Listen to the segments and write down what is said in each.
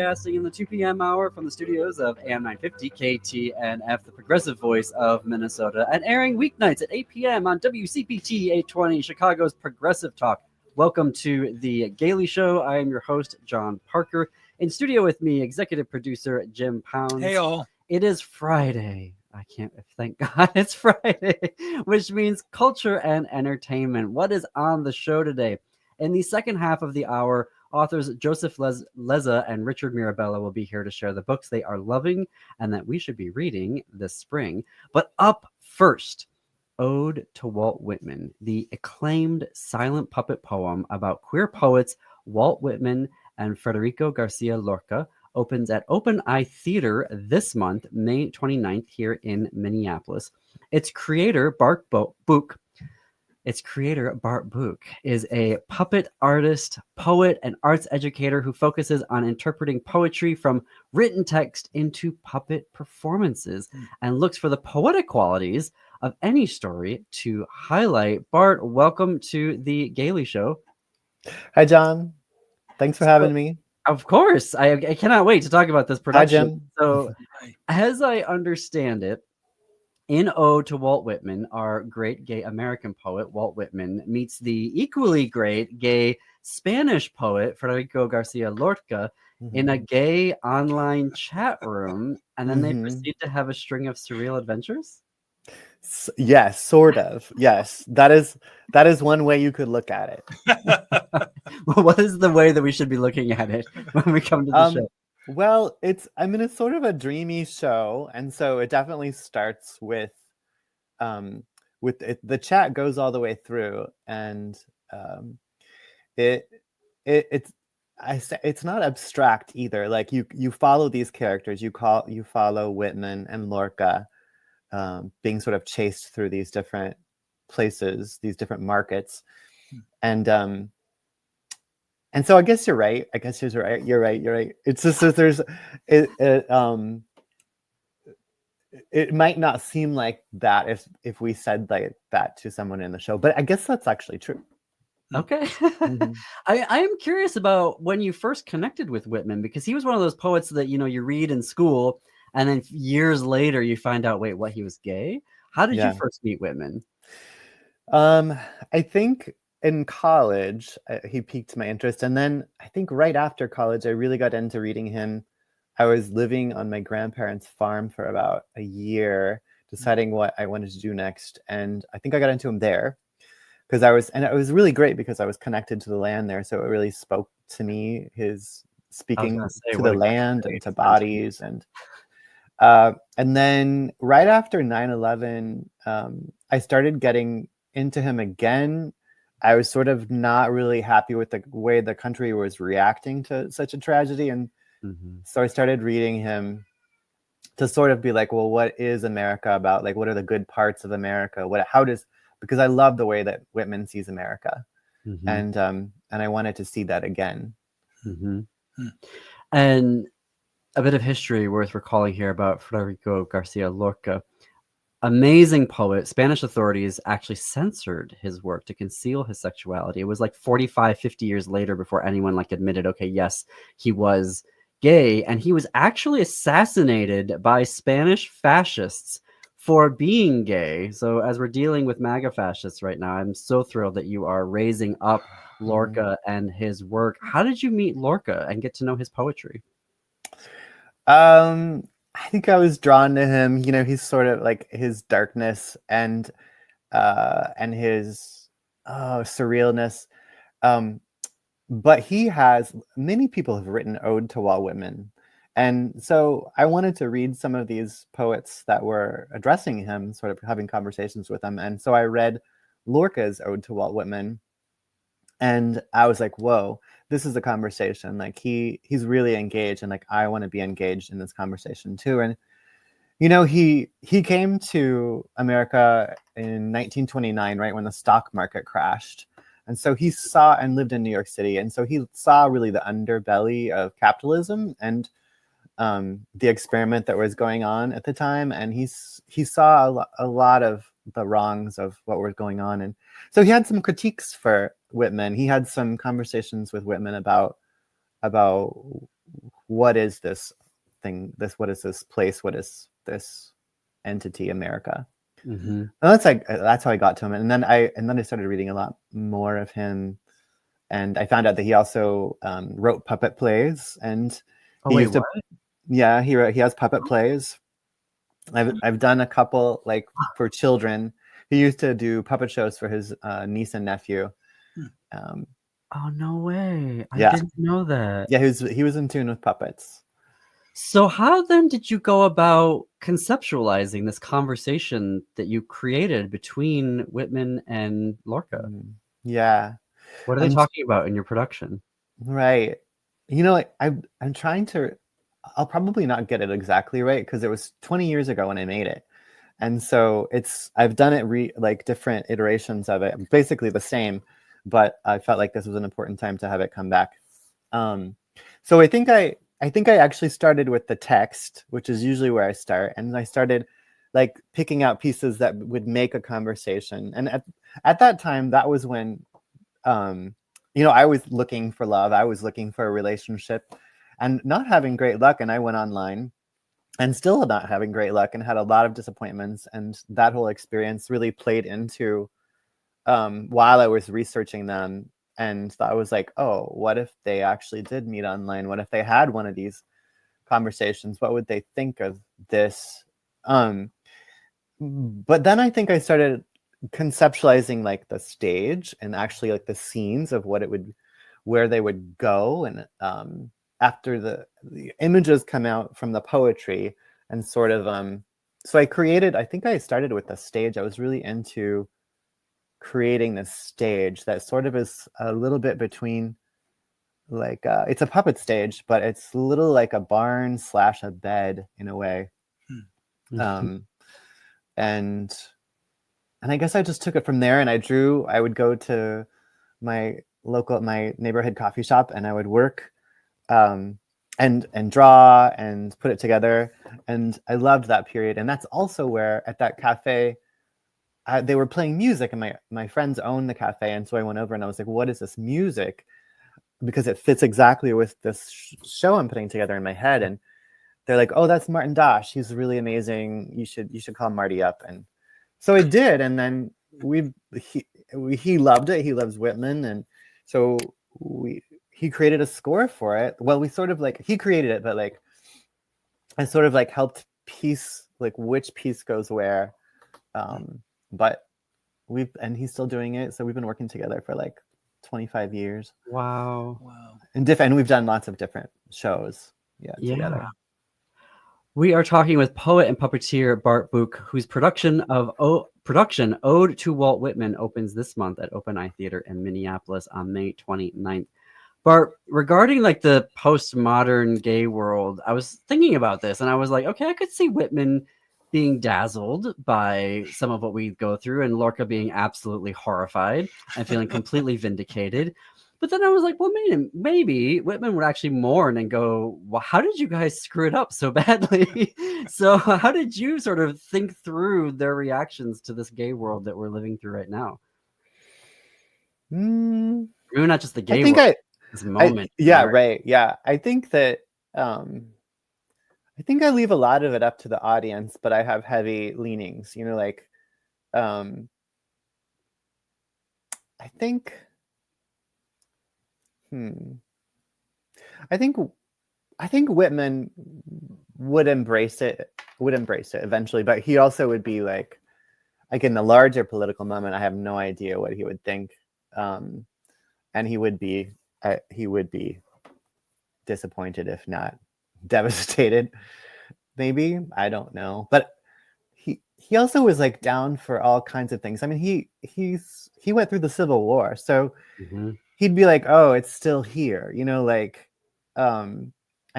broadcasting in the 2 p.m. hour from the studios of AM 950 KTNF, the progressive voice of Minnesota, and airing weeknights at 8 p.m. on WCPT 820, Chicago's Progressive Talk. Welcome to the Gailey Show. I am your host, John Parker. In studio with me, executive producer Jim Pounds. Hey, all. It is Friday. Thank God it's Friday, which means culture and entertainment. What is on the show today? In the second half of the hour, authors Joseph Lezza and Richard Mirabella will be here to share the books they are loving and that we should be reading this spring. But up first, Ode to Walt Whitman, the acclaimed silent puppet poem about queer poets Walt Whitman and Federico Garcia Lorca, opens at Open Eye Theater this month, May 29th, here in Minneapolis. Its creator, Bart Buch, is a puppet artist, poet, and arts educator who focuses on interpreting poetry from written text into puppet performances and looks for the poetic qualities of any story to highlight. Bart, welcome to the Gailey Show. Hi, John. Thanks for having me. Of course. I cannot wait to talk about this production. Hi, Jim. So, as I understand it, in Ode to Walt Whitman, our great gay American poet, Walt Whitman, meets the equally great gay Spanish poet, Federico Garcia Lorca, in a gay online chat room, and then they proceed to have a string of surreal adventures? Yes, sort of. Yes, that is one way you could look at it. What is the way that we should be looking at it when we come to the show? Well, it's sort of a dreamy show, and so it definitely starts with it, the chat goes all the way through, and it's not abstract either. Like you follow these characters, you follow Whitman and Lorca, being sort of chased through these different places, these different markets, and so I guess you're right. You're right. It's just that there's it might not seem like that if we said like that to someone in the show, but I guess that's actually true. Okay. I am curious about when you first connected with Whitman, because he was one of those poets that, you read in school and then years later you find out, wait, what, he was gay? How did you first meet Whitman? I think in college, he piqued my interest. And then I think right after college, I really got into reading him. I was living on my grandparents' farm for about a year, deciding what I wanted to do next. And I think I got into him there because it was really great because I was connected to the land there. So it really spoke to me, his speaking to the land and to bodies. And then right after 9/11, I started getting into him again. I was sort of not really happy with the way the country was reacting to such a tragedy. And so I started reading him to sort of be like, well, what is America about? Like, what are the good parts of America? Because I love the way that Whitman sees America. And I wanted to see that again. And a bit of history worth recalling here about Federico Garcia Lorca. Amazing poet. Spanish authorities actually censored his work to conceal his sexuality. It was like 45, 50 years later before anyone admitted, okay, yes, he was gay. And he was actually assassinated by Spanish fascists for being gay. So as we're dealing with MAGA fascists right now, I'm so thrilled that you are raising up Lorca and his work. How did you meet Lorca and get to know his poetry? I think I was drawn to him. He's sort of like his darkness and his surrealness. But many people have written Ode to Walt Whitman. And so I wanted to read some of these poets that were addressing him, sort of having conversations with him. And so I read Lorca's Ode to Walt Whitman. And I was like, whoa, this is a conversation. Like he's really engaged, and I want to be engaged in this conversation too. And he came to America in 1929, right when the stock market crashed. And so he saw and lived in New York City. And so he saw really the underbelly of capitalism and the experiment that was going on at the time. And he saw a lot of the wrongs of what was going on. And so he had some critiques for Whitman. He had some conversations with Whitman about what is this thing, what is this place, what is this entity, America? Mm-hmm. And that's how I got to him. And then I started reading a lot more of him, and I found out that he also wrote puppet plays, and Oh he wait, used to, what? yeah, he has puppet plays. I've done a couple, like, for children. He used to do puppet shows for his niece and nephew. Um, Oh no way! I yeah, didn't know that. yeah, he was in tune with puppets. So how then did you go about conceptualizing this conversation that you created between Whitman and Lorca? Yeah, What are they and talking about in your production? right, I'm trying to. I'll probably not get it exactly right because it was 20 years ago when I made it. And so I've done it like different iterations of it, basically the same, but I felt like this was an important time to have it come back. So I think I actually started with the text, which is usually where I start, and I started like picking out pieces that would make a conversation. And at that time, that was when I was looking for love, I was looking for a relationship, and not having great luck. And I went online and still not having great luck and had a lot of disappointments. And that whole experience really played into while I was researching them. And I was like, oh, what if they actually did meet online? What if they had one of these conversations? What would they think of this? But then I think I started conceptualizing like the stage and actually like the scenes of where they would go. And after the images come out from the poetry, and sort of so I think I started with the stage. I was really into creating this stage that sort of is a little bit between, like, it's a puppet stage, but it's a little like a barn / a bed in a way. And I guess I just took it from there, and I would go to my neighborhood coffee shop, and I would work and draw and put it together. And I loved that period. And that's also where, at that cafe, they were playing music, and my friends owned the cafe. And so I went over and I was like, what is this music? Because it fits exactly with this show I'm putting together in my head. And they're like, oh, that's Martin Dash. He's really amazing. You should call Marty up. And so I did. And then he loved it. He loves Whitman. And so he created a score for it. Well, we sort of like, he created it, but like I sort of like helped piece, like, which piece goes where. But he's still doing it. So we've been working together for like 25 years. Wow. And we've done lots of different shows together. We are talking with poet and puppeteer Bart Buch, whose production Ode to Walt Whitman opens this month at Open Eye Theater in Minneapolis on May 29th. Bart, regarding like the postmodern gay world, I was thinking about this and I was like, okay, I could see Whitman being dazzled by some of what we go through, and Lorca being absolutely horrified and feeling completely vindicated. But then I was like, well, maybe Whitman would actually mourn and go, well, how did you guys screw it up so badly? So how did you sort of think through their reactions to this gay world that we're living through right now? Maybe not just the gay world, this moment. Right. Yeah. I think that I think I leave a lot of it up to the audience, but I have heavy leanings, like I think I think Whitman would embrace it eventually, but he also would be like in the larger political moment, I have no idea what he would think. And he would be disappointed, if not devastated. Maybe, I don't know. But he also was like down for all kinds of things. I mean, he went through the Civil War, so he'd be like, oh, it's still here, and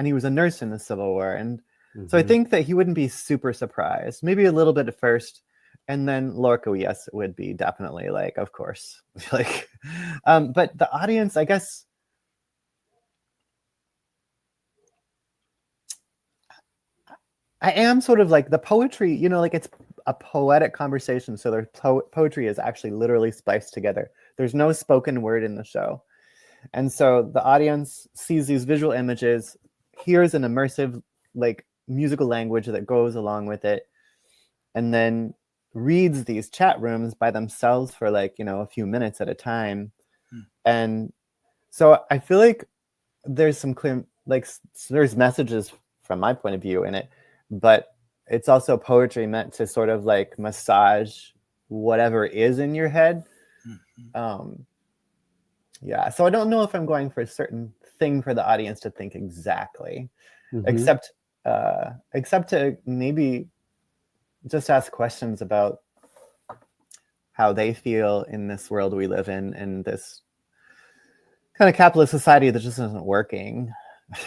he was a nurse in the Civil War. And so I think that he wouldn't be super surprised, maybe a little bit at first. And then Lorca, yes, it would be definitely like, of course, like, but the audience, I guess, I am sort of like the poetry, like it's a poetic conversation. So their poetry is actually literally spliced together. There's no spoken word in the show. And so the audience sees these visual images, hears an immersive like musical language that goes along with it, and then reads these chat rooms by themselves for like, you know, a few minutes at a time. And so I feel like there's some clear, like there's messages from my point of view in it, but it's also poetry meant to sort of like massage whatever is in your head. Yeah, so I don't know if I'm going for a certain thing for the audience to think exactly, except to maybe just ask questions about how they feel in this world we live in this kind of capitalist society that just isn't working,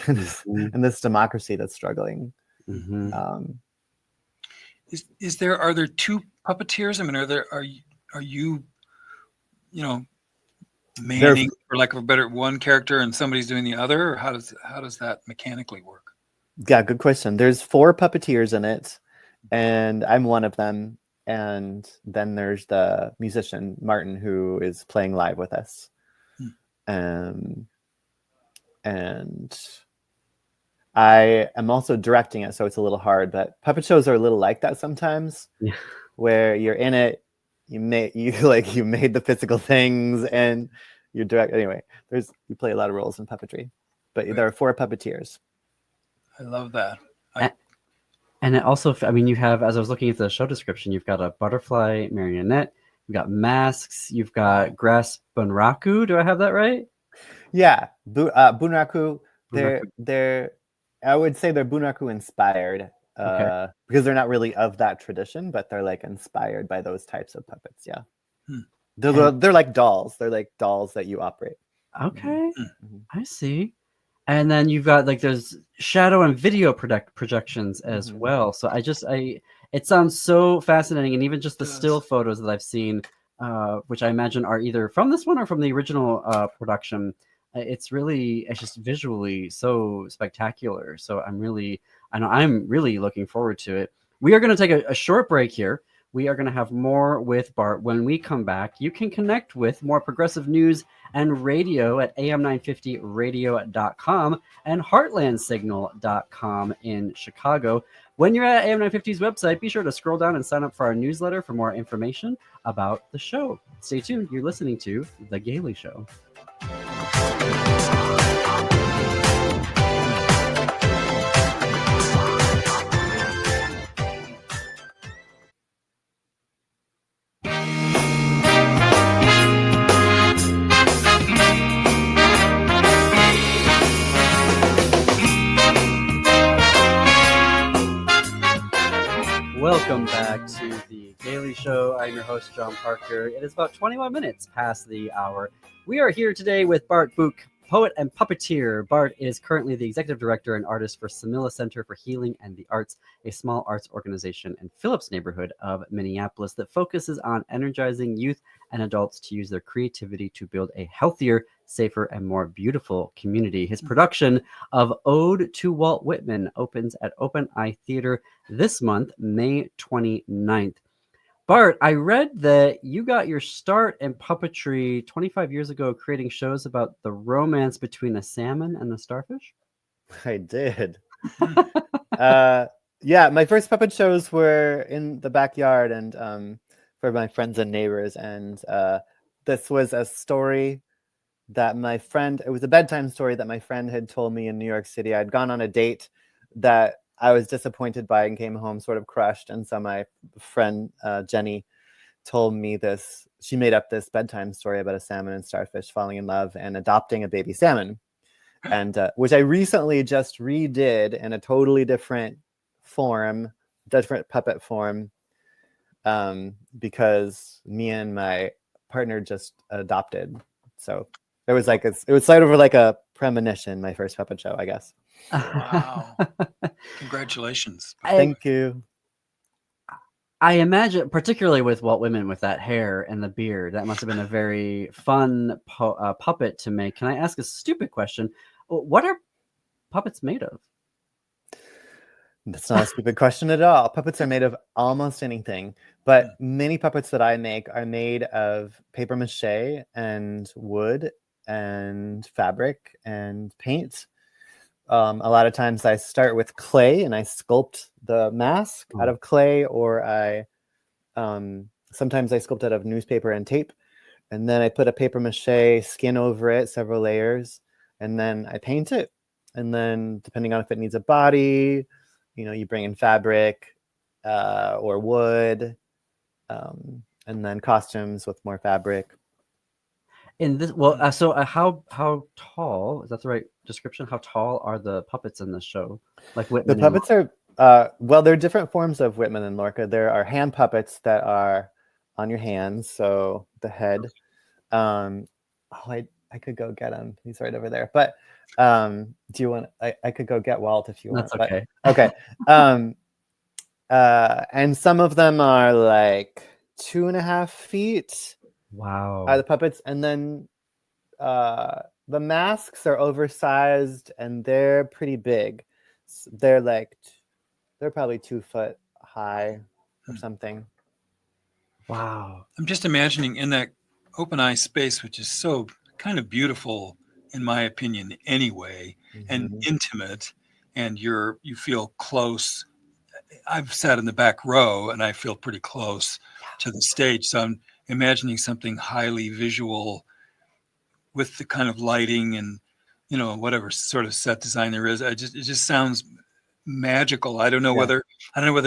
and this democracy that's struggling. Are there two puppeteers? I mean, are you manning, for lack of a better, one character and somebody's doing the other, or how does that mechanically work? Yeah, good question. There's 4 puppeteers in it, and I'm one of them. And then there's the musician Martin, who is playing live with us. And I am also directing it, so it's a little hard. But puppet shows are a little like that sometimes, where you're in it, you made the physical things, and you direct. Anyway, you play a lot of roles in puppetry, but there are 4 puppeteers. I love that. And it also, I mean, you have, as I was looking at the show description, you've got a butterfly marionette, you've got masks, you've got grass bunraku. Do I have that right? Yeah, bunraku. They're I would say they're bunraku inspired, because they're not really of that tradition, but they're like inspired by those types of puppets. Yeah, they're like dolls. They're like dolls that you operate. Okay, I see. And then you've got like there's shadow and video projections as well. So it sounds so fascinating, and even just the still photos that I've seen, which I imagine are either from this one or from the original production. It's just visually so spectacular. So I'm really looking forward to it. We are going to take a short break here. We are going to have more with Bart. When we come back, you can connect with more progressive news and radio at am950radio.com and heartlandsignal.com in Chicago. When you're at AM950's website, be sure to scroll down and sign up for our newsletter for more information about the show. Stay tuned. You're listening to The Gailey Show. Welcome back to The Gailey Show. I'm your host, John Parker. It is about 21 minutes past the hour. We are here today with Bart Buch, poet and puppeteer. Bart is currently the executive director and artist for Samila Center for Healing and the Arts, a small arts organization in Phillips neighborhood of Minneapolis that focuses on energizing youth and adults to use their creativity to build a healthier, safer, and more beautiful community. His production of Ode to Walt Whitman opens at Open Eye Theater this month, May 29th. Bart, I read that you got your start in puppetry 25 years ago, creating shows about the romance between a salmon and a starfish. I did. Yeah, my first puppet shows were in the backyard and for my friends and neighbors. And this was a story that it was a bedtime story that my friend had told me in New York City. I'd gone on a date that I was disappointed by and came home sort of crushed. And so my friend Jenny told me this. She made up this bedtime story about a salmon and starfish falling in love and adopting a baby salmon, and which I recently just redid in a totally different puppet form, because me and my partner just adopted. So it was sort of like a premonition, my first puppet show, I guess. Wow. Congratulations. Thank you. I imagine, particularly with Walt Whitman, with that hair and the beard, that must have been a very fun puppet to make. Can I ask a stupid question? What are puppets made of? That's not a stupid question at all. Puppets are made of almost anything, but many puppets that I make are made of paper mache and wood and fabric and paint. a lot of times I start with clay and I sculpt the mask out of clay, or I sometimes I sculpt out of newspaper and tape, and then I put a paper mache skin over it, several layers, and then I paint it. And then depending on if it needs a body, you bring in fabric or wood, and then costumes with more fabric. In this, so how tall, is that the right description? How tall are the puppets in this show? Like Whitman. The puppets are well, there are different forms of Whitman and Lorca. There are hand puppets that are on your hands, so the head. I could go get him. He's right over there. But do you want? I could go get Walt if you want. That's okay. But, okay. And some of them are like 2.5 feet. Wow. The puppets, and then the masks are oversized and they're pretty big. They're probably 2 foot high or something. Wow. I'm just imagining in that open eye space, which is so kind of beautiful, in my opinion, anyway, and intimate, and you feel close. I've sat in the back row and I feel pretty close to the stage. So I'm imagining something highly visual with the kind of lighting and, whatever sort of set design there is. It just sounds magical. I don't know whether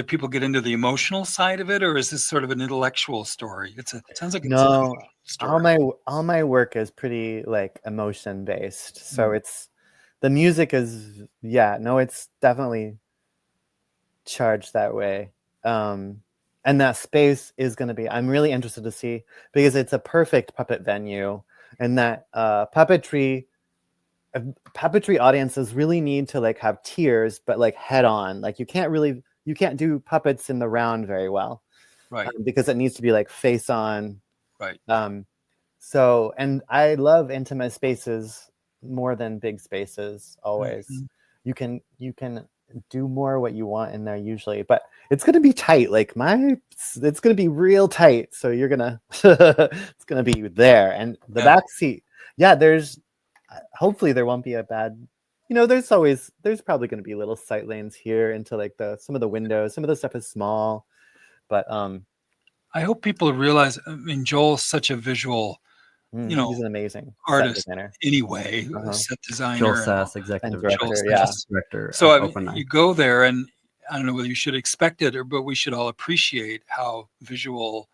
people get into the emotional side of it, or is this sort of an intellectual story? It sounds like it's an emotional story. All my work is pretty like emotion based. So it's the music is it's definitely charged that way. And that space is going to be, I'm really interested to see, because it's a perfect puppet venue, and that puppetry audiences really need to like have tears, but like head on. Like you can't do puppets in the round very well, right? Because it needs to be like face on, right? So, and I love intimate spaces more than big spaces. Always, you can do more what you want in there usually, but it's gonna be tight. Like it's gonna be real tight. So you're gonna it's gonna be there, and the back seat. Yeah, there's. Hopefully there won't be a bad, there's probably going to be little sight lanes here into like some of the windows. Some of the stuff is small, but I hope people realize, I mean, Joel's such a visual, he's an amazing artist set designer. anyway, set designer. Joel Sass, executive director. So I mean, you go there, and I don't know whether you should expect it, but we should all appreciate how visual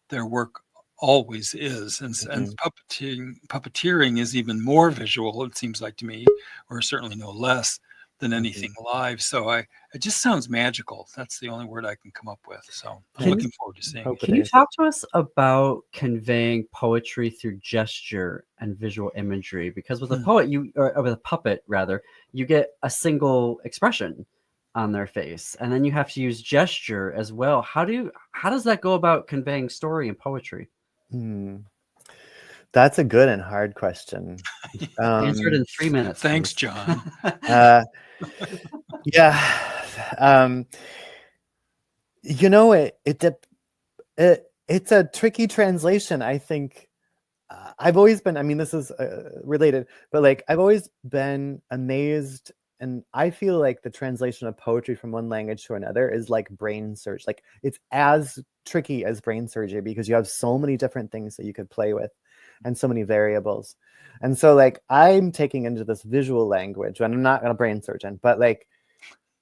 their work always is, and puppeteering is even more visual, it seems like to me, or certainly no less than anything live. So it just sounds magical. That's the only word I can come up with. So I'm looking forward to seeing it. Can you talk to us about conveying poetry through gesture and visual imagery? Because with a poet, or with a puppet rather, you get a single expression on their face, and then you have to use gesture as well. How does that go about conveying story and poetry? That's a good and hard question. Answered in 3 minutes. Thanks, please. John. It's a tricky translation. I think I've always been. I mean, this is related, but like I've always been amazed. And I feel like the translation of poetry from one language to another is like brain surgery. Like it's as tricky as brain surgery, because you have so many different things that you could play with and so many variables. And so like I'm taking into this visual language, and I'm not a brain surgeon, but like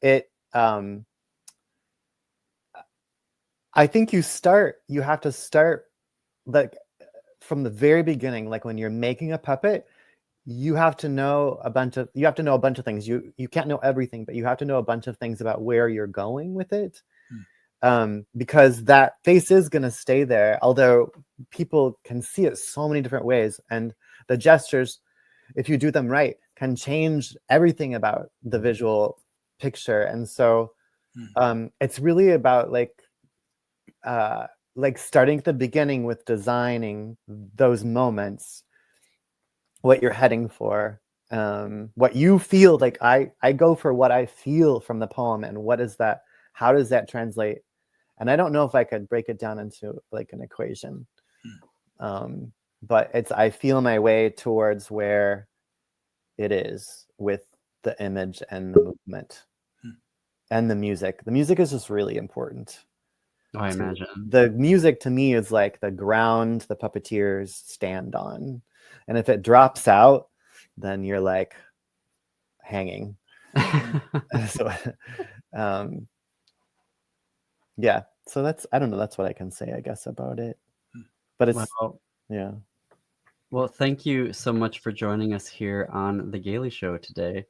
it, I think you have to start like from the very beginning. Like when you're making a puppet, you have to know a bunch of things. You can't know everything, but you have to know a bunch of things about where you're going with it. Because that face is going to stay there, although people can see it so many different ways. And the gestures, if you do them right, can change everything about the visual picture. And so it's really about like starting at the beginning with designing those moments, what you're heading for, what you feel. Like I go for what I feel from the poem, and how does that translate? And I don't know if I could break it down into like an equation, but I feel my way towards where it is with the image and the movement and the music. The music is just really important. Oh, I imagine. The music to me is like the ground the puppeteers stand on. And if it drops out, then you're like hanging. So, yeah. So that's, I don't know, that's what I can say, I guess, about it. But it's, yeah. Well, thank you so much for joining us here on The Gailey Show today.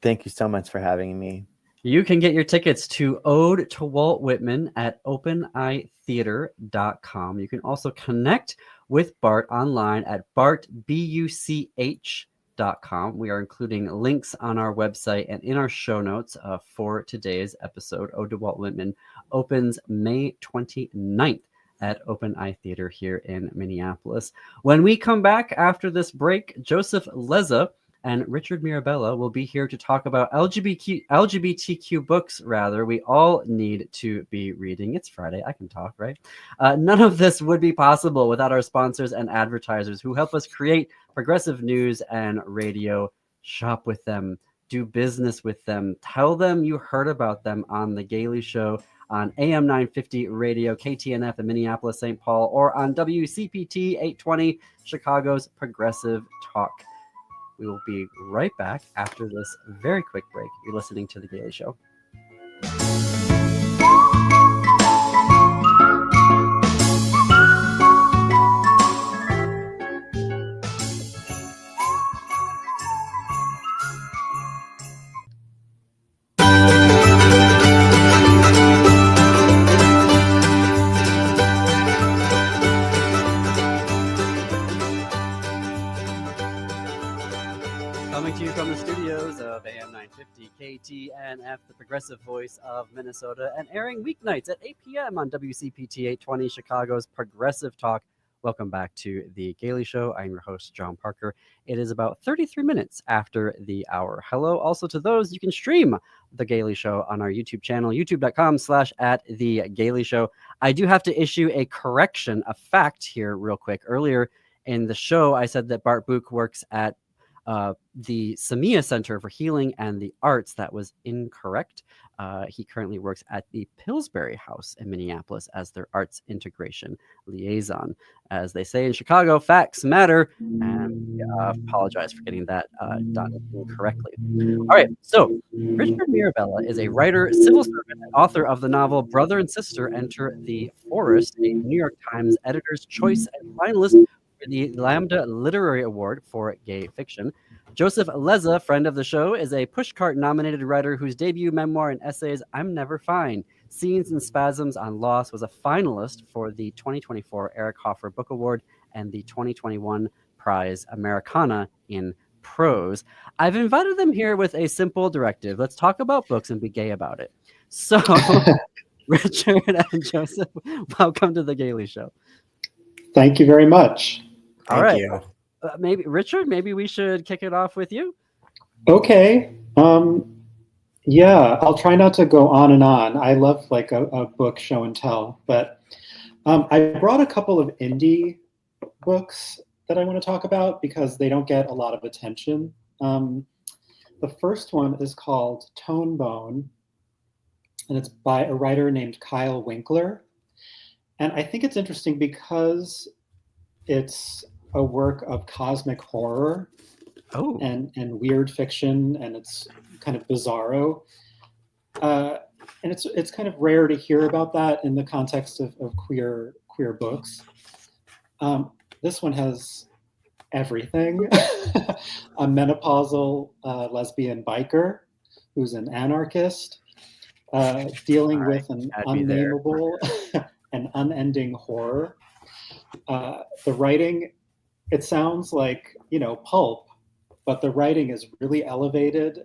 Thank you so much for having me. You can get your tickets to Ode to Walt Whitman at openeyetheater.com. You can also connect with Bart online at bartbuch.com. We are including links on our website and in our show notes for today's episode. Ode to Walt Whitman opens May 29th at Open Eye Theater here in Minneapolis. When we come back after this break, Joseph Lezza and Richard Mirabella will be here to talk about LGBTQ books, rather. We all need to be reading. It's Friday. I can talk, right? None of this would be possible without our sponsors and advertisers who help us create progressive news and radio. Shop with them. Do business with them. Tell them you heard about them on The Gailey Show, on AM 950 radio, KTNF in Minneapolis, St. Paul, or on WCPT 820, Chicago's Progressive Talk. We will be right back after this very quick break. You're listening to The Gailey Show. Coming to you from the studios of AM 950 KTNF, the progressive voice of Minnesota, and airing weeknights at 8 p.m. on WCPT 820, Chicago's Progressive Talk. Welcome back to The Gailey Show. I'm your host, John Parker. It is about 33 minutes after the hour. Hello also to those. You can stream The Gailey Show on our YouTube channel, youtube.com/@TheGailey Show. I do have to issue a correction, a fact here real quick. Earlier in the show, I said that Bart Buch works at the Samia Center for Healing and the Arts. That was incorrect. He currently works at the Pillsbury House in Minneapolis as their arts integration liaison. As they say in Chicago, facts matter. And apologize for getting that done incorrectly. All right, so Richard Mirabella is a writer, civil servant, and author of the novel Brother and Sister Enter the Forest, a New York Times Editor's Choice and finalist for the Lambda Literary Award for Gay Fiction. Joseph Lezza, friend of the show, is a Pushcart-nominated writer whose debut memoir and essays, I'm Never Fine, Scenes and Spasms on Loss, was a finalist for the 2024 Eric Hoffer Book Award and the 2021 prize Americana in Prose. I've invited them here with a simple directive. Let's talk about books and be gay about it. So, Richard and Joseph, welcome to The Gailey Show. Thank you very much. All right. Maybe Richard, maybe we should kick it off with you. Okay. Yeah, I'll try not to go on and on. I love like a book show and tell, but I brought a couple of indie books that I want to talk about because they don't get a lot of attention. The first one is called Tone Bone, and it's by a writer named Kyle Winkler. And I think it's interesting because it's a work of cosmic horror and weird fiction, and it's kind of bizarro. And it's kind of rare to hear about that in the context of queer books. This one has everything. A menopausal lesbian biker who's an anarchist, dealing with an unnameable and unending horror. The writing, it sounds like, pulp, but the writing is really elevated.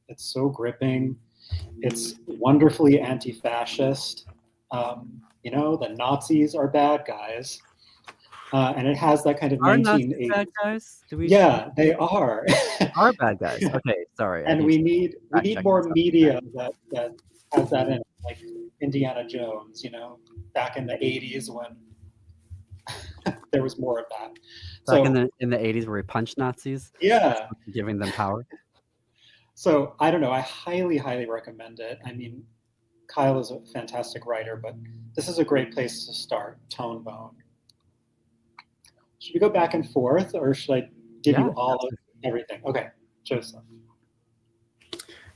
It's so gripping. It's wonderfully anti-fascist. The Nazis are bad guys. And it has that kind of 1980s. Bad guys? Yeah, they are. Are bad guys. Okay, sorry. And we need more media that has that in it, like Indiana Jones, back in the 80s when there was more of that. Back in the 80s where we punched Nazis? Yeah. Giving them power? So I don't know. I highly, highly recommend it. I mean, Kyle is a fantastic writer, but this is a great place to start. Tone Bone. Should we go back and forth, or should I give you all of everything? Okay, Joseph.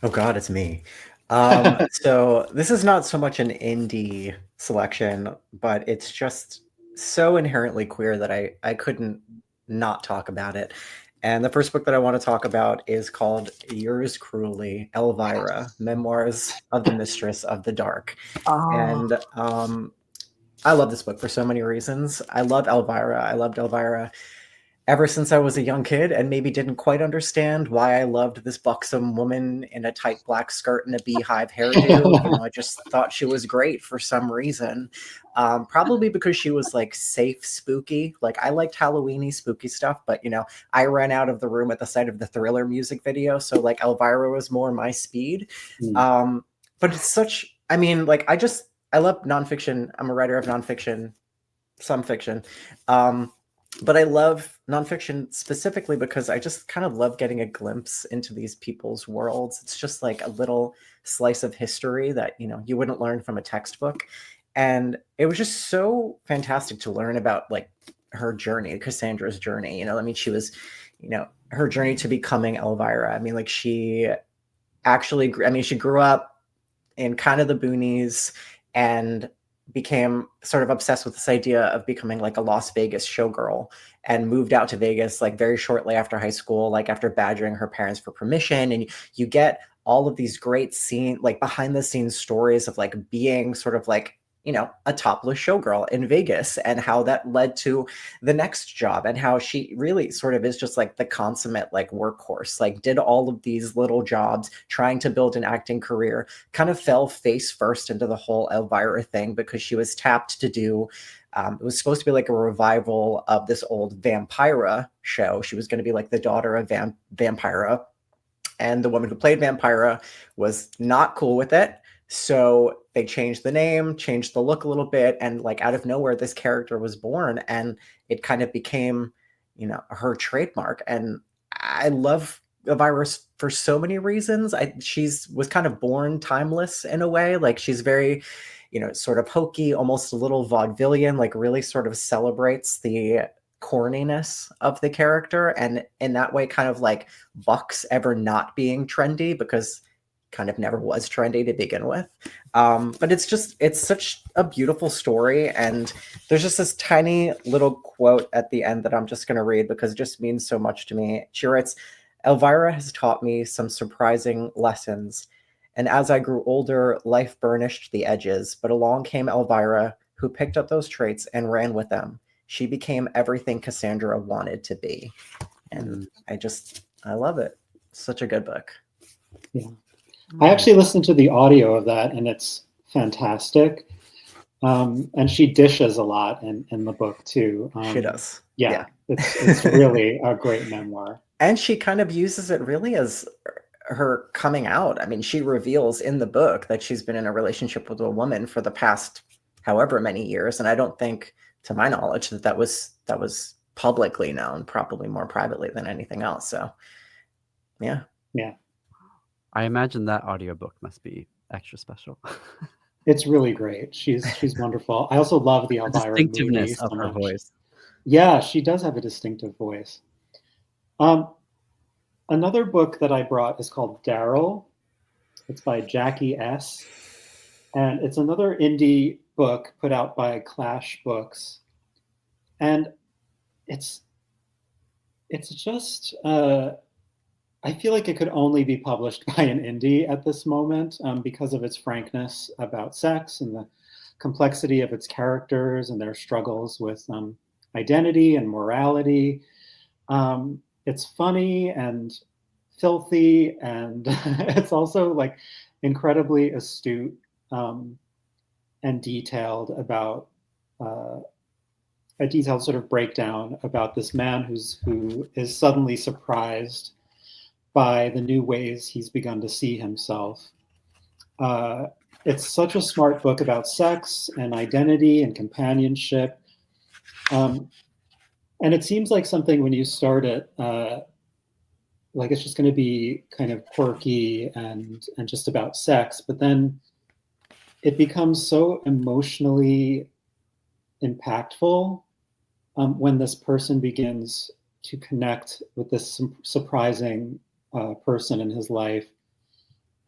Oh God, it's me. So this is not so much an indie selection, but it's just so inherently queer that I couldn't not talk about it. And the first book that I want to talk about is called Yours Cruelly, Elvira, Memoirs of the Mistress of the Dark. And I love this book for so many reasons. I love Elvira. I loved Elvira ever since I was a young kid, and maybe didn't quite understand why I loved this buxom woman in a tight black skirt and a beehive hairdo. I just thought she was great for some reason. Probably because she was like safe, spooky. Like I liked Halloweeny, spooky stuff, but I ran out of the room at the sight of the Thriller music video. So like Elvira was more my speed. But it's such, I love nonfiction. I'm a writer of nonfiction, some fiction. But I love nonfiction specifically because I just kind of love getting a glimpse into these people's worlds. It's just like a little slice of history that, you wouldn't learn from a textbook. And it was just so fantastic to learn about like her journey, Cassandra's journey. She was, her journey to becoming Elvira. She grew up in kind of the boonies and became sort of obsessed with this idea of becoming like a Las Vegas showgirl, and moved out to Vegas like very shortly after high school, like after badgering her parents for permission. And you get all of these great behind the scenes stories of like being sort of like, a topless showgirl in Vegas, and how that led to the next job, and how she really sort of is just like the consummate like workhorse, like did all of these little jobs trying to build an acting career, kind of fell face first into the whole Elvira thing because she was tapped to do it was supposed to be like a revival of this old Vampira show. She was going to be like the daughter of Vampira, and the woman who played Vampira was not cool with it. So they changed the name, changed the look a little bit, and like out of nowhere, this character was born, and it kind of became, her trademark. And I love Elvira for so many reasons. She's was kind of born timeless in a way. Like she's very, sort of hokey, almost a little vaudevillian, like really sort of celebrates the corniness of the character, and in that way kind of like bucks ever not being trendy, because kind of never was trendy to begin with. But it's such a beautiful story. And there's just this tiny little quote at the end that I'm just going to read because it just means so much to me. She writes, "Elvira has taught me some surprising lessons. And as I grew older, life burnished the edges. But along came Elvira, who picked up those traits and ran with them. She became everything Cassandra wanted to be." And I love it. Such a good book. Yeah. I actually listened to the audio of that, and it's fantastic. And she dishes a lot in the book too. She does. Yeah. It's really a great memoir. And she kind of uses it really as her coming out. She reveals in the book that she's been in a relationship with a woman for the past however many years. And I don't think, to my knowledge, that was publicly known, probably more privately than anything else. So, yeah. Yeah. I imagine that audiobook must be extra special. It's really great. She's wonderful. I also love the Elvira distinctiveness movie of her voice. Yeah, she does have a distinctive voice. Another book that I brought is called Daryl. It's by Jackie S. And it's another indie book put out by Clash Books. And it's just... I feel like it could only be published by an indie at this moment because of its frankness about sex and the complexity of its characters and their struggles with identity and morality. It's funny and filthy, and it's also like incredibly astute and detailed about a detailed sort of breakdown about this man who is suddenly surprised by the new ways he's begun to see himself. It's such a smart book about sex and identity and companionship. And it seems like something when you start it, like it's just going to be kind of quirky and just about sex, but then it becomes so emotionally impactful when this person begins to connect with this surprising person in his life,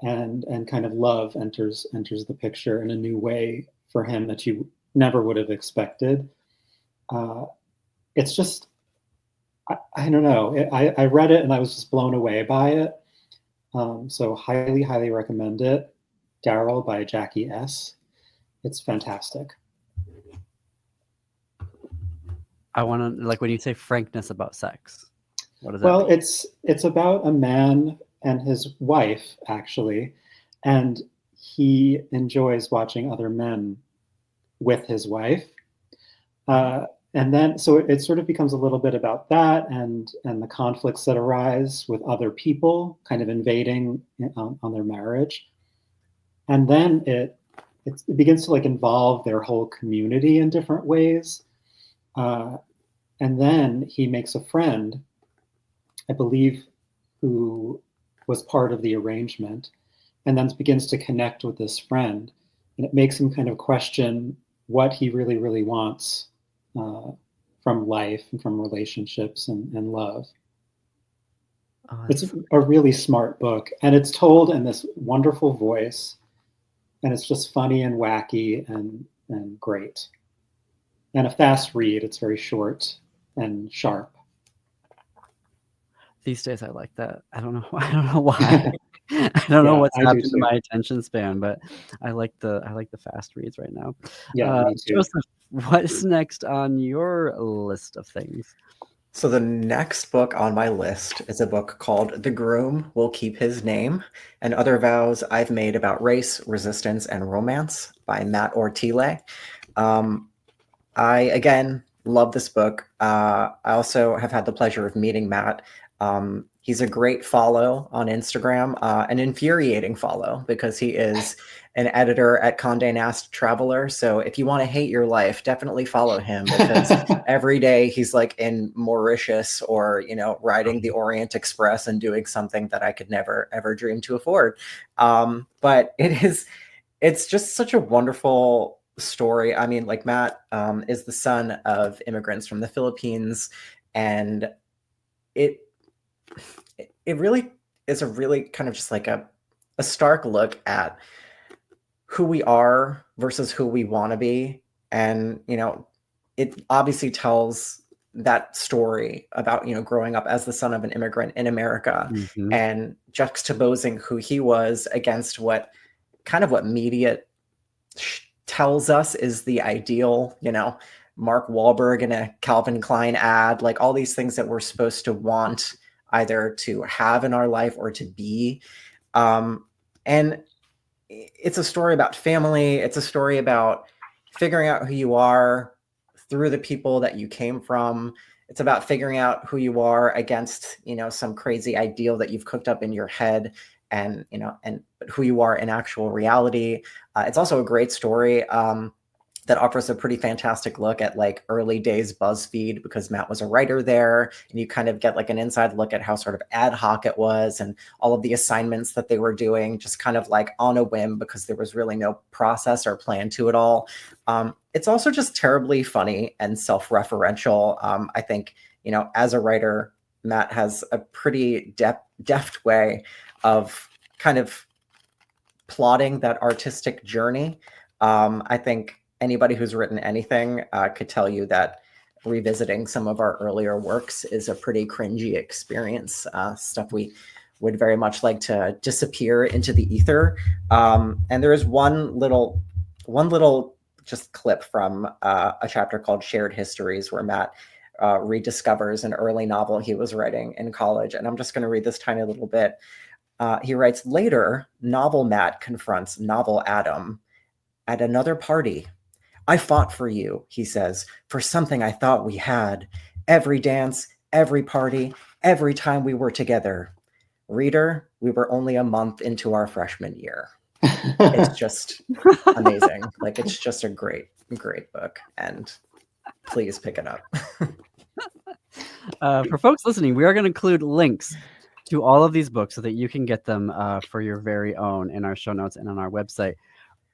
and kind of love enters the picture in a new way for him that you never would have expected. It's just, I don't know. I read it and I was just blown away by it. So highly, highly recommend it. Daryl by Jackie S. It's fantastic. I want to, like, when you say frankness about sex, what does that Well, mean? it's about a man and his wife, actually, and he enjoys watching other men with his wife. And then, so it sort of becomes a little bit about that and the conflicts that arise with other people kind of invading on their marriage. And then it begins to like involve their whole community in different ways. And then he makes a friend, I believe, who was part of the arrangement, and then begins to connect with this friend. And it makes him kind of question what he really, really wants from life and from relationships and love. It's a really smart book, and it's told in this wonderful voice, and it's just funny and wacky and great. And a fast read. It's very short and sharp. These days I like that. I don't know why. I don't know what's happened to my attention span, but I like the fast reads right now. Yeah, me too. Joseph, what's next on your list of things? So the next book on my list is a book called The Groom Will Keep His Name and Other Vows I've Made About Race, Resistance, and Romance by Matt Ortile. I, again, love this book. I also have had the pleasure of meeting Matt. He's a great follow on Instagram, an infuriating follow because he is an editor at Condé Nast Traveler. So if you want to hate your life, definitely follow him because every day he's like in Mauritius or, riding the Orient Express and doing something that I could never, ever dream to afford. But it's just such a wonderful story. I mean, like Matt is the son of immigrants from the Philippines, and it really is a really kind of just like a stark look at who we are versus who we want to be. And, it obviously tells that story about, growing up as the son of an immigrant in America and juxtaposing who he was against what media tells us is the ideal, Mark Wahlberg in a Calvin Klein ad, like all these things that we're supposed to want either to have in our life or to be. And it's a story about family. It's a story about figuring out who you are through the people that you came from. It's about figuring out who you are against, some crazy ideal that you've cooked up in your head and who you are in actual reality. It's also a great story that offers a pretty fantastic look at like early days BuzzFeed, because Matt was a writer there, and you kind of get like an inside look at how sort of ad hoc it was and all of the assignments that they were doing just kind of like on a whim because there was really no process or plan to it all. It's also just terribly funny and self-referential. I think, as a writer, Matt has a pretty deft way of kind of plotting that artistic journey. I think anybody who's written anything could tell you that revisiting some of our earlier works is a pretty cringy experience, stuff we would very much like to disappear into the ether. And there is one little just clip from a chapter called Shared Histories where Matt rediscovers an early novel he was writing in college. And I'm just going to read this tiny little bit. He writes, "Later, novel Matt confronts novel Adam at another party. I fought for you," he says, "for something I thought we had. Every dance, every party, every time we were together. Reader, we were only a month into our freshman year." It's just amazing. Like, it's just a great, great book. And please pick it up. For folks listening, we are going to include links to all of these books so that you can get them for your very own in our show notes and on our website.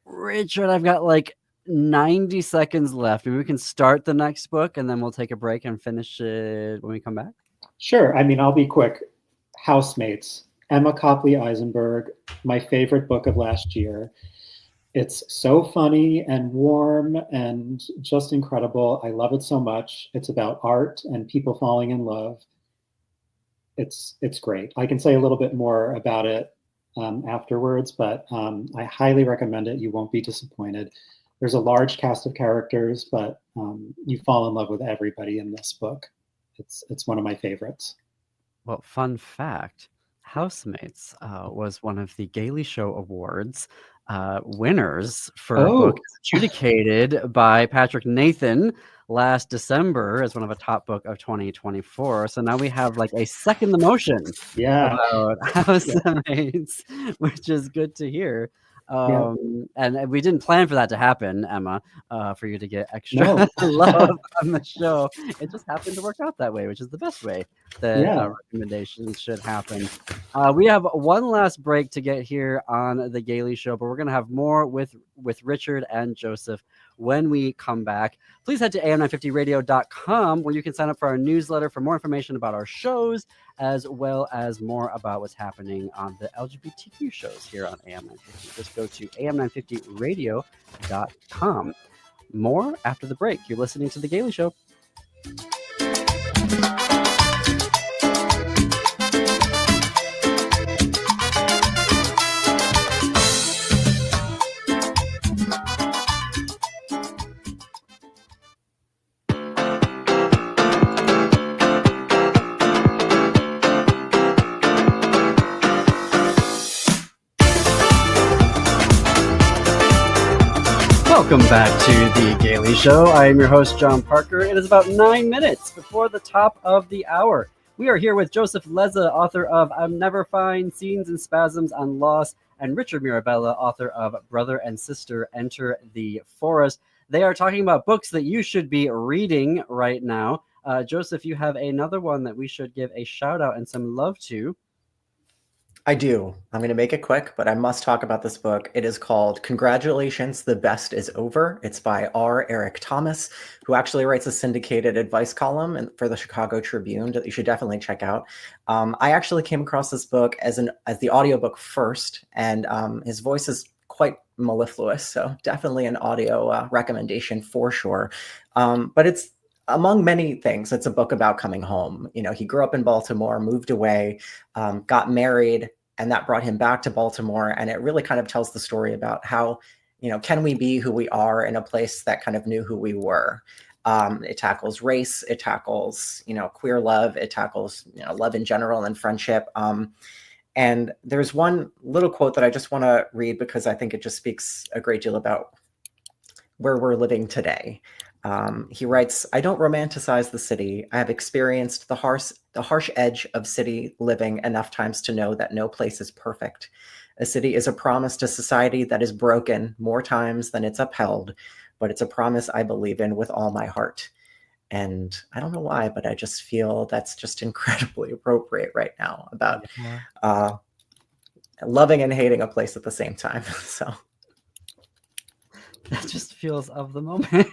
Richard, I've got like 90 seconds left. Maybe we can start the next book and then we'll take a break and finish it when we come back. Sure. I mean, I'll be quick. Housemates, Emma Copley Eisenberg, my favorite book of last year. It's so funny and warm and just incredible. I love it so much. It's about art and people falling in love. It's great. I can say a little bit more about it afterwards, but I highly recommend it. You won't be disappointed. There's a large cast of characters, but you fall in love with everybody in this book. It's one of my favorites. Well, fun fact, Housemates was one of the Gailey Show Awards winners for a book adjudicated by Patrick Nathan last December as one of a top book of 2024. So now we have like a second emotion about Housemates, which is good to hear. And we didn't plan for that to happen, Emma, for you to get extra love on the show. It just happened to work out that way, which is the best way that recommendations should happen. We have one last break to get here on the Gailey Show, but we're going to have more with Richard and Joseph when we come back. Please head to am950radio.com where you can sign up for our newsletter for more information about our shows, as well as more about what's happening on the LGBTQ shows here on AM950. Just go to am950radio.com. More after the break. You're listening to The Gailey Show. Welcome back to The Gailey Show. I am your host, John Parker. It is about 9 minutes before the top of the hour. We are here with Joseph Lezza, author of I'm Never Fine, Scenes and Spasms on Loss, and Richard Mirabella, author of Brother and Sister Enter the Forest. They are talking about books that you should be reading right now. Joseph, you have another one that we should give a shout out and some love to. I do. I'm going to make it quick, but I must talk about this book. It is called Congratulations, the Best is Over. It's by R. Eric Thomas, who actually writes a syndicated advice column for the Chicago Tribune that you should definitely check out. I actually came across this book as the audiobook first, and his voice is quite mellifluous, so definitely an audio recommendation for sure. But it's, among many things, it's a book about coming home. You know, he grew up in Baltimore, moved away, got married, and that brought him back to Baltimore. And it really kind of tells the story about how, you know, can we be who we are in a place that kind of knew who we were? It tackles race, it tackles, you know, queer love, it tackles, you know, love in general and friendship. And there's one little quote that I just want to read because I think it just speaks a great deal about where we're living today. He writes, I don't romanticize the city. I have experienced the harsh edge of city living enough times to know that no place is perfect. A city is a promise to society that is broken more times than it's upheld, but it's a promise I believe in with all my heart. And I don't know why, but I just feel that's just incredibly appropriate right now about loving and hating a place at the same time. So. That just feels of the moment.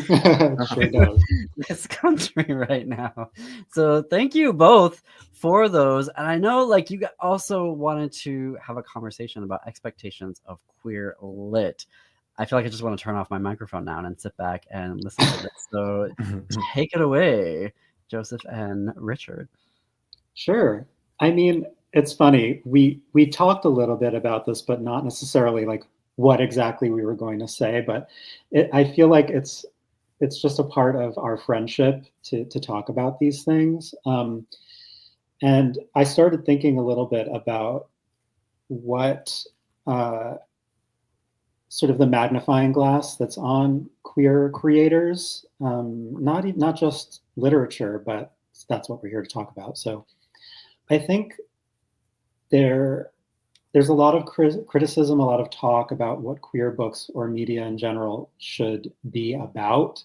Sure does. This country right now. So thank you both for those. And I know like you also wanted to have a conversation about expectations of queer lit. I feel like I just want to turn off my microphone now and sit back and listen to this. So take it away, Joseph and Richard. Sure. I mean, it's funny. We talked a little bit about this, but not necessarily like what exactly we were going to say, but I feel like it's just a part of our friendship to talk about these things. And I started thinking a little bit about what sort of the magnifying glass that's on queer creators, not just literature, but that's what we're here to talk about. So I think there's a lot of criticism, a lot of talk about what queer books or media in general should be about,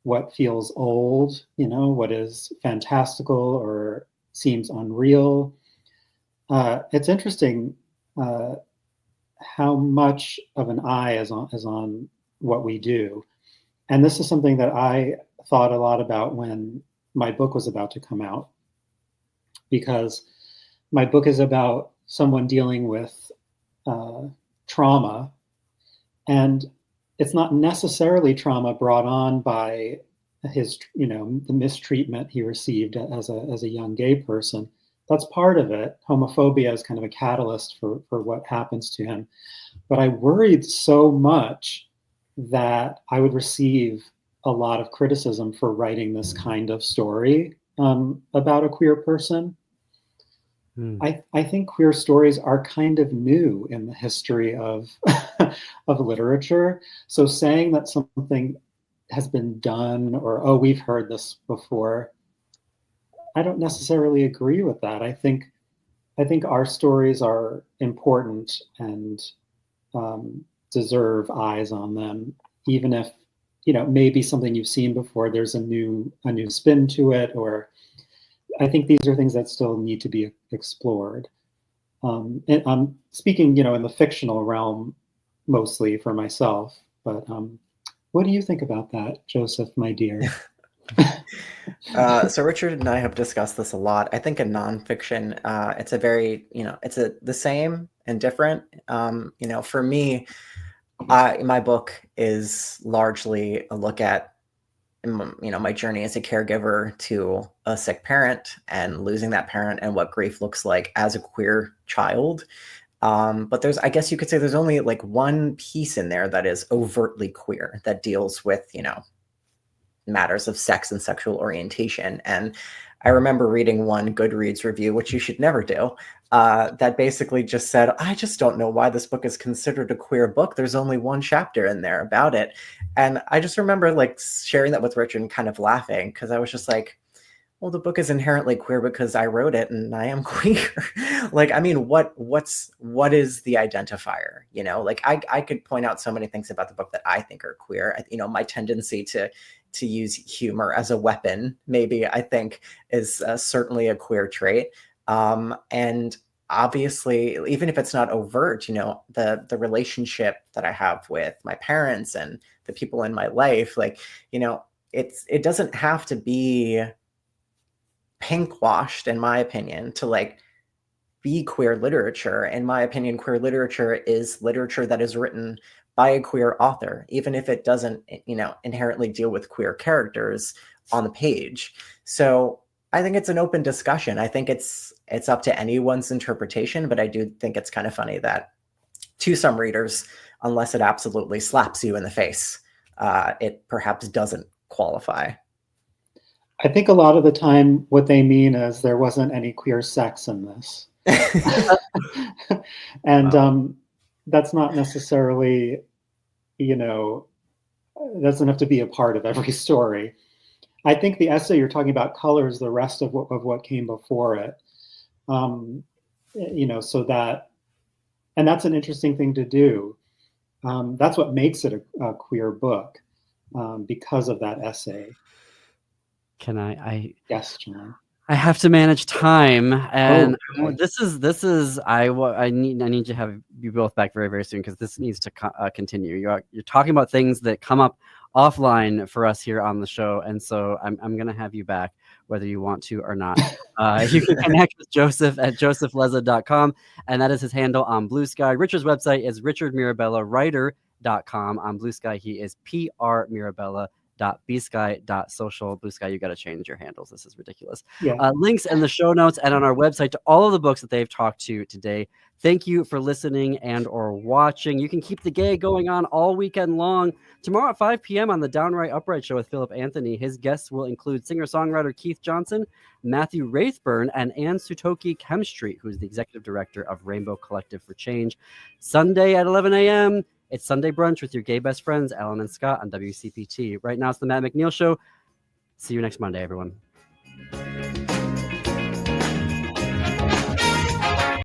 what feels old, you know, what is fantastical or seems unreal. it's interesting how much of an eye is on what we do. And this is something that I thought a lot about when my book was about to come out, because my book is about someone dealing with trauma, and it's not necessarily trauma brought on by his, the mistreatment he received as a young gay person. That's part of it. Homophobia is kind of a catalyst for what happens to him. But I worried so much that I would receive a lot of criticism for writing this kind of story about a queer person. I think queer stories are kind of new in the history of of literature. So saying that something has been done, or, oh, we've heard this before, I don't necessarily agree with that. I think our stories are important and deserve eyes on them, even if, maybe something you've seen before, there's a new spin to it, or I think these are things that still need to be explored. And I'm speaking, in the fictional realm mostly for myself, but what do you think about that, Joseph, my dear? So Richard and I have discussed this a lot. I think in nonfiction, it's a very, it's the same and different. For me, my book is largely a look at, my journey as a caregiver to a sick parent and losing that parent and what grief looks like as a queer child. But I guess you could say there's only like one piece in there that is overtly queer, that deals with, matters of sex and sexual orientation. And I remember reading one Goodreads review, which you should never do, that basically just said, I just don't know why this book is considered a queer book. There's only one chapter in there about it. And I just remember like sharing that with Richard and kind of laughing, because I was just like, well, the book is inherently queer because I wrote it and I am queer. Like, I mean, what is the identifier? Like I could point out so many things about the book that I think are queer. My tendency to use humor as a weapon, maybe, I think is certainly a queer trait. And obviously, even if it's not overt, the relationship that I have with my parents and the people in my life, like, it doesn't have to be pink washed, in my opinion, to like be queer literature. In my opinion, queer literature is literature that is written by a queer author, even if it doesn't, inherently deal with queer characters on the page. So I think it's an open discussion. I think it's up to anyone's interpretation, but I do think it's kind of funny that to some readers, unless it absolutely slaps you in the face, it perhaps doesn't qualify. I think a lot of the time what they mean is there wasn't any queer sex in this. And that's not necessarily, doesn't have to be a part of every story. I think the essay you're talking about colors the rest of what came before it. So that, and that's an interesting thing to do. That's what makes it a queer book, because of that essay. Can I Yes, John. I have to manage time, and okay. this is I need to have you both back very, very soon, because this needs to continue. You're talking about things that come up offline for us here on the show, and so I'm gonna have you back whether you want to or not. You can connect with Joseph at josephLezza.com, and that is his handle on Blue Sky. Richard's website is richardmirabellawriter.com. On Blue Sky, he is prmirabella.bsky.social. Blue Sky, you got to change your handles. This is ridiculous. Yeah. Links in the show notes and on our website to all of the books that they've talked to today. Thank you for listening and or watching. You can keep the gay going on all weekend long. Tomorrow at 5 p.m. on the Downright Upright Show with Philip Anthony. His guests will include singer-songwriter Keith Johnson, Matthew Raithburn, and Ann Sutoki Chemstreet, who is the executive director of Rainbow Collective for Change. Sunday at 11 a.m., it's Sunday Brunch with your gay best friends, Alan and Scott, on WCPT. Right now, it's the Matt McNeil Show. See you next Monday, everyone.